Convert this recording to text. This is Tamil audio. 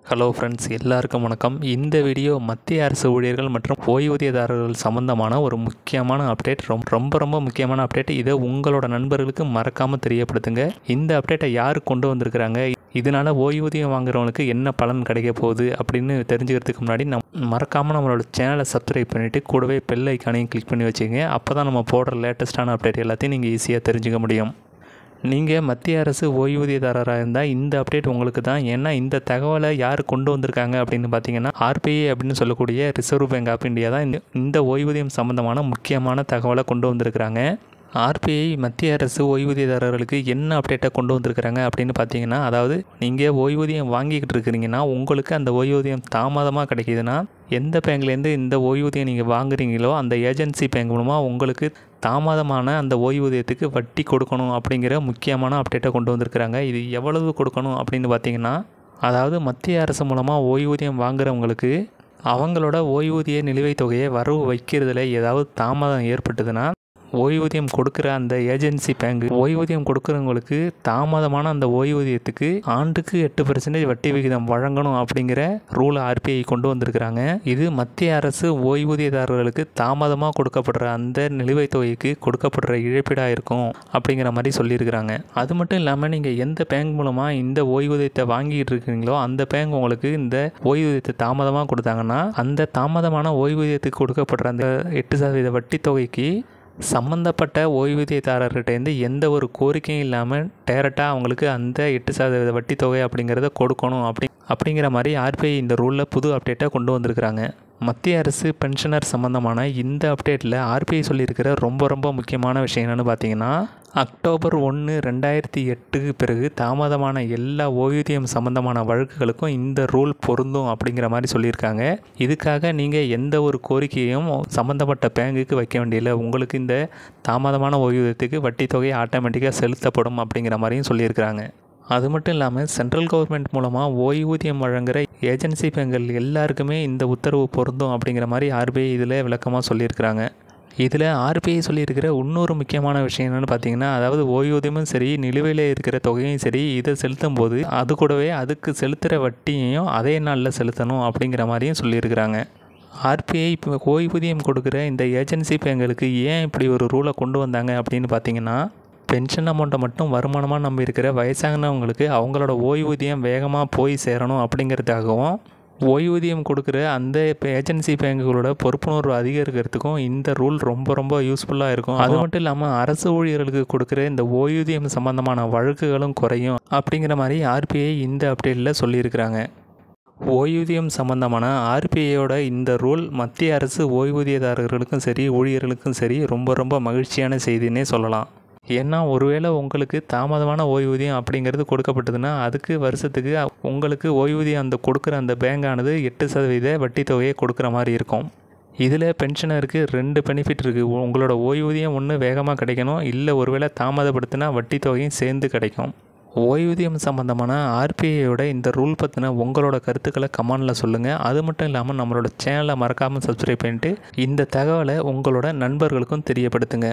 ஹலோ ஃப்ரெண்ட்ஸ், எல்லாருக்கும் வணக்கம். இந்த வீடியோ மத்திய அரசு ஊழியர்கள் மற்றும் ஓய்வூதியதாரர்கள் சம்பந்தமான ஒரு முக்கியமான அப்டேட். ரொம்ப முக்கியமான அப்டேட். இதை உங்களோட நண்பர்களுக்கு மறக்காமல் தெரியப்படுத்துங்க. இந்த அப்டேட்டை யார் கொண்டு வந்திருக்கிறாங்க, இதனால் ஓய்வூதியம் வாங்குறவங்களுக்கு என்ன பலன் கிடைக்க போகுது அப்படின்னு தெரிஞ்சுக்கிறதுக்கு முன்னாடி மறக்காமல் நம்மளோட சேனலை சப்ஸ்கிரைப் பண்ணிவிட்டு கூடவே பெல் ஐக்கானையும் கிளிக் பண்ணி வச்சுக்கோங்க. அப்போ தான் நம்ம போடுற லேட்டஸ்ட்டான அப்டேட் எல்லாத்தையும் நீங்கள் ஈஸியாக தெரிஞ்சுக்க முடியும். நீங்கள் மத்திய அரசு ஓய்வூதியதாரராக இருந்தால் இந்த அப்டேட் உங்களுக்கு தான். ஏன்னா இந்த தகவலை யார் கொண்டு வந்திருக்காங்க அப்படின்னு பார்த்தீங்கன்னா, ஆர்பிஐ அப்படின்னு சொல்லக்கூடிய ரிசர்வ் பேங்க் ஆஃப் இந்தியா தான் இந்த ஓய்வூதியம் சம்மந்தமான முக்கியமான தகவலை கொண்டு வந்திருக்கிறாங்க. ஆர்பிஐ மத்திய அரசு ஓய்வூதியதாரர்களுக்கு என்ன அப்டேட்டை கொண்டு வந்திருக்கிறாங்க அப்படின்னு பார்த்தீங்கன்னா, அதாவது நீங்கள் ஓய்வூதியம் வாங்கிக்கிட்டு இருக்கிறீங்கன்னா உங்களுக்கு அந்த ஓய்வூதியம் தாமதமாக கிடைக்கிதுன்னா, எந்த பேங்க்லேருந்து இந்த ஓய்வூதியம் நீங்கள் வாங்குறீங்களோ அந்த ஏஜென்சி பேங்க் மூலமாக உங்களுக்கு தாமதமான அந்த ஓய்வூதியத்துக்கு வட்டி கொடுக்கணும் அப்படிங்கிற முக்கியமான அப்டேட்டை கொண்டு வந்திருக்கிறாங்க. இது எவ்வளவு கொடுக்கணும் அப்படின்னு பார்த்தீங்கன்னா, அதாவது மத்திய அரசு மூலமாக ஓய்வூதியம் வாங்குறவங்களுக்கு அவங்களோட ஓய்வூதிய நிலுவைத் தொகையை வரவு வைக்கிறதுல ஏதாவது தாமதம் ஏற்பட்டதுன்னா, ஓய்வூதியம் கொடுக்குற அந்த ஏஜென்சி பேங்க் ஓய்வூதியம் கொடுக்குறவங்களுக்கு தாமதமான அந்த ஓய்வூதியத்துக்கு ஆண்டுக்கு 8% வட்டி விகிதம் வழங்கணும் அப்படிங்கிற ரூலை ஆர்பிஐ கொண்டு வந்திருக்கிறாங்க. இது மத்திய அரசு ஓய்வூதியதாரர்களுக்கு தாமதமாக கொடுக்கப்படுற அந்த நிலுவைத் தொகைக்கு கொடுக்கப்படுற இழப்பீடாக இருக்கும் அப்படிங்கிற மாதிரி சொல்லியிருக்கிறாங்க. அது மட்டும் இல்லாமல் நீங்கள் எந்த பேங்க் மூலமாக இந்த ஓய்வூதியத்தை வாங்கிட்டு இருக்கீங்களோ அந்த பேங்க் உங்களுக்கு இந்த ஓய்வூதியத்தை தாமதமாக கொடுத்தாங்கன்னா, அந்த தாமதமான ஓய்வூதியத்துக்கு கொடுக்கப்படுற அந்த 8% வட்டி தொகைக்கு சம்மந்தப்பட்ட ஓய்வூதியதாரர்கிட்டேருந்து எந்த ஒரு கோரிக்கையும் இல்லாமல் டேரெக்டாக அவங்களுக்கு அந்த 8% வட்டி தொகை அப்படிங்கிறத கொடுக்கணும் அப்படிங்கிற மாதிரி ஆர்பிஐ இந்த ரூலில் புது அப்டேட்டை கொண்டு வந்திருக்கிறாங்க. மத்திய அரசு பென்ஷனர் சம்மந்தமான இந்த அப்டேட்டில் ஆர்பிஐ சொல்லியிருக்கிற ரொம்ப முக்கியமான விஷயம் என்னென்னு பார்த்தீங்கன்னா, அக்டோபர் 1, 2008க்கு பிறகு தாமதமான எல்லா ஓய்வூதியம் சம்மந்தமான வழக்குகளுக்கும் இந்த ரூல் பொருந்தும் அப்படிங்கிற மாதிரி சொல்லியிருக்காங்க. இதுக்காக நீங்கள் எந்த ஒரு கோரிக்கையும் சம்மந்தப்பட்ட பேங்குக்கு வைக்க வேண்டியதில்லை. உங்களுக்கு இந்த தாமதமான ஓய்வூதியத்துக்கு வட்டி தொகை ஆட்டோமேட்டிக்காக செலுத்தப்படும் அப்படிங்கிற மாதிரியும் சொல்லியிருக்கிறாங்க. அது மட்டும் இல்லாமல் சென்ட்ரல் கவர்மெண்ட் மூலமாக ஓய்வூதியம் வழங்குகிற ஏஜென்சி பேங்குகள் எல்லாருக்குமே இந்த உத்தரவு பொருந்தும் அப்படிங்கிற மாதிரி ஆர்பிஐ இதில் விளக்கமாக சொல்லியிருக்கிறாங்க. இதில் ஆர்பிஐ சொல்லியிருக்கிற இன்னொரு முக்கியமான விஷயம் என்னென்னு பார்த்தீங்கன்னா, அதாவது ஓய்வூதியமும் சரி நிலுவையில் இருக்கிற தொகையும் சரி இதை செலுத்தும் போது அது கூடவே அதுக்கு செலுத்துகிற வட்டியையும் அதே நாளில் செலுத்தணும் அப்படிங்கிற மாதிரியும் சொல்லியிருக்கிறாங்க. ஆர்பிஐ இப்போ ஓய்வூதியம் கொடுக்குற இந்த ஏஜென்சி பேங்குகளுக்கு ஏன் இப்படி ஒரு ரூலை கொண்டு வந்தாங்க அப்படின்னு பார்த்தீங்கன்னா, பென்ஷன் அமௌண்ட்டை மட்டும் வருமானமாக நம்பி இருக்கிற வயசானவங்களுக்கு அவங்களோட ஓய்வூதியம் வேகமாக போய் சேரணும் அப்படிங்கிறதுக்காகவும், ஓய்வூதியம் கொடுக்குற அந்த ஏஜென்சி பேங்குகளோட பொறுப்புணர்வு அதிகரிக்கிறதுக்கும் இந்த ரூல் ரொம்ப யூஸ்ஃபுல்லாக இருக்கும். அது மட்டும் இல்லாமல் அரசு ஊழியர்களுக்கு கொடுக்குற இந்த ஓய்வூதியம் சம்பந்தமான வழக்குகளும் குறையும் அப்படிங்கிற மாதிரி ஆர்பிஐ இந்த அப்டேட்டில் சொல்லியிருக்கிறாங்க. ஓய்வூதியம் சம்பந்தமான ஆர்பிஐயோட இந்த ரூல் மத்திய அரசு ஓய்வூதியதாரர்களுக்கும் சரி ஊழியர்களுக்கும் சரி ரொம்ப மகிழ்ச்சியான செய்தின்னே சொல்லலாம். ஏன்னா ஒருவேளை உங்களுக்கு தாமதமான ஓய்வூதியம் அப்படிங்கிறது கொடுக்கப்பட்டதுன்னா அதுக்கு வருஷத்துக்கு உங்களுக்கு ஓய்வூதியம் அந்த கொடுக்குற அந்த பேங்கானது 8% வட்டி தொகையை கொடுக்குற மாதிரி இருக்கும். இதில் பென்ஷனருக்கு 2 பெனிஃபிட் இருக்குது. உங்களோட ஓய்வூதியம் ஒன்று வேகமாக கிடைக்கணும், இல்லை ஒருவேளை தாமதப்படுத்தினா வட்டி தொகையும் சேர்ந்து கிடைக்கும். ஓய்வூதியம் சம்மந்தமான ஆர்பிஐயோட இந்த ரூல் பற்றின உங்களோட கருத்துக்களை கமெண்டில் சொல்லுங்கள். அது மட்டும் இல்லாமல் நம்மளோட சேனலை மறக்காமல் சப்ஸ்கிரைப் பண்ணிட்டு இந்த தகவலை உங்களோட நண்பர்களுக்கும் தெரியப்படுத்துங்க.